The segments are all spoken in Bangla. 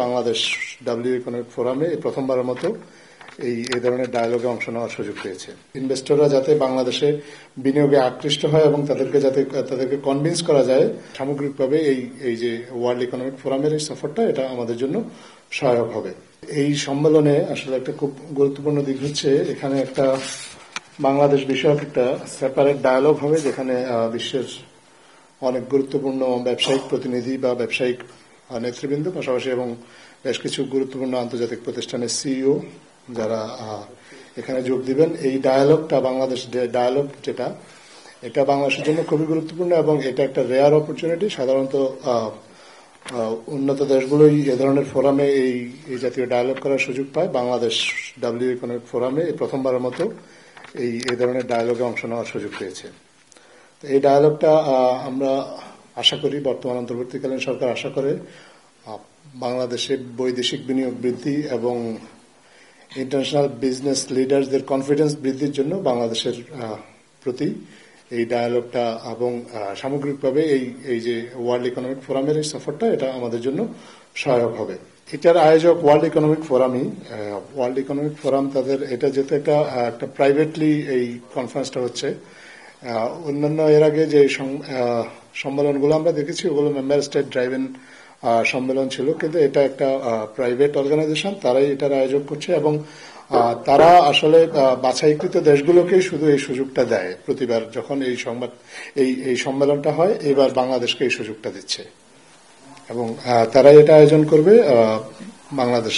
বাংলাদেশ ডাব্লিউ ইকোনমিক ফোরামে প্রথমবারের মতো এই ধরনের ডায়ালগে অংশ নেওয়ার সুযোগ পেয়েছে। ইনভেস্টররা যাতে বাংলাদেশে বিনিয়োগে আকৃষ্ট হয় এবং তাদেরকে কনভিন্স করা যায়, সামগ্রিকভাবে এই যে ওয়ার্ল্ড ইকোনমিক ফোরামের এই সফরটা, এটা আমাদের জন্য সহায়ক হবে। এই সম্মেলনে আসলে একটা খুব গুরুত্বপূর্ণ দিক হচ্ছে, এখানে একটা বাংলাদেশ বিষয়ক একটা সেপারেট ডায়ালগ হবে, যেখানে বিশ্বের অনেক গুরুত্বপূর্ণ ব্যবসায়িক প্রতিনিধি বা ব্যবসায়িক নেতৃবৃন্দ পাশাপাশি এবং বেশ কিছু গুরুত্বপূর্ণ আন্তর্জাতিক প্রতিষ্ঠানের সিইও যারা এখানে যোগ দিবেন। এই ডায়ালগটা, বাংলাদেশ ডায়ালগ যেটা, এটা বাংলাদেশের জন্য খুবই গুরুত্বপূর্ণ এবং এটা একটা রেয়ার অপরচুনিটি। সাধারণত উন্নত দেশগুলোই এ ধরনের ফোরামে এই জাতীয় ডায়ালগ করার সুযোগ পায়। বাংলাদেশ ডাব্লিউ ইকোনমিক ফোরামে প্রথমবারের মতো এই ধরনের ডায়ালগে অংশ নেওয়ার সুযোগ পেয়েছে। এই ডায়ালগটা আমরা আশা করি, বর্তমান অন্তর্বর্তীকালীন সরকার আশা করে, বাংলাদেশে বৈদেশিক বিনিয়োগ বৃদ্ধি এবং ইন্টারন্যাশনাল বিজনেস লিডারদের কনফিডেন্স বৃদ্ধির জন্য বাংলাদেশের প্রতি এই ডায়ালগটা এবং সামগ্রিকভাবে এই যে ওয়ার্ল্ড ইকোনমিক ফোরামের এই সফরটা, এটা আমাদের জন্য সহায়ক হবে। এটার আয়োজক ওয়ার্ল্ড ইকোনমিক ফোরামই। ওয়ার্ল্ড ইকোনমিক ফোরাম তাদের, এটা যেহেতু একটা প্রাইভেটলি এই কনফারেন্সটা হচ্ছে, অন্যান্য এর আগে যে সম্মেলনগুলো আমরা দেখেছি ওগুলো মেম্বার স্টেট ড্রাইভেন সম্মেলন ছিল, কিন্তু এটা একটা প্রাইভেট অর্গানাইজেশন, তারাই এটার আয়োজন করছে এবং তারা আসলে বাছাইকৃত দেশগুলোকেই শুধু এই সুযোগটা দেয়। প্রতিবার যখন এই সম্মেলনটা হয়, এবার বাংলাদেশকে এই সুযোগটা দিচ্ছে এবং তারাই এটা আয়োজন করবে। বাংলাদেশ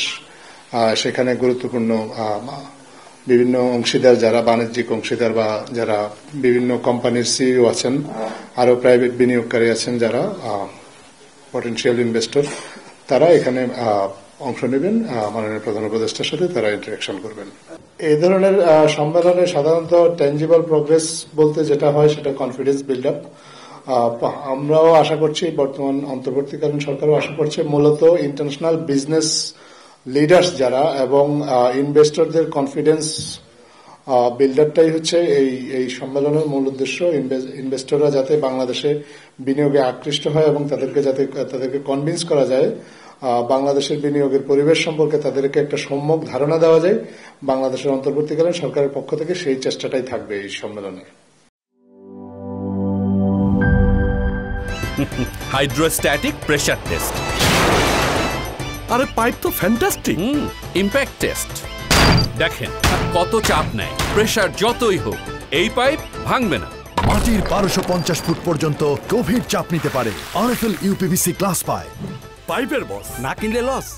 সেখানে গুরুত্বপূর্ণ বিভিন্ন অংশীদার, যারা বাণিজ্যিক অংশীদার বা যারা বিভিন্ন কোম্পানির সিইও আছেন, আরো প্রাইভেট বিনিয়োগকারী আছেন যারা পটেনশিয়াল ইনভেস্টর, তারা এখানে অংশ নেবেন। মাননীয় প্রধান উপদেষ্টার সাথে তারা ইন্টারাকশন করবেন। এই ধরনের সম্মেলনে সাধারণত ট্যাঞ্জিবল প্রোগ্রেস বলতে যেটা হয়, সেটা কনফিডেন্স বিল্ড আপ। আমরাও আশা করছি, বর্তমান অন্তর্বর্তীকালীন সরকারও আশা করছে, মূলত ইন্টারন্যাশনাল বিজনেস লিডার্স যারা এবং ইনভেস্টরদের কনফিডেন্স বিল্ডারটাই হচ্ছে এই সম্মেলনের মূল উদ্দেশ্য। ইনভেস্টররা যাতে বাংলাদেশে বিনিয়োগে আকৃষ্ট হয় এবং তাদেরকে কনভিন্স করা যায়, বাংলাদেশের বিনিয়োগের পরিবেশ সম্পর্কে তাদেরকে একটা সম্যক ধারণা দেওয়া যায়, বাংলাদেশের অন্তর্বর্তীকালীন সরকারের পক্ষ থেকে সেই চেষ্টাটাই থাকবে এই সম্মেলনে। Hydrostatic pressure test. আরে পাইপ তো ফ্যান্টাস্টিক। Impact test. দেখেন কত চাপ নেয়, প্রেসার যতই হোক এই পাইপ ভাঙবে না। মাটির 1250 ফুট পর্যন্ত গভীর চাপ নিতে পারে আরএফএল ইউপিভিসি গ্লাস পাইপ। পাইপের বস, না কিনলে লস।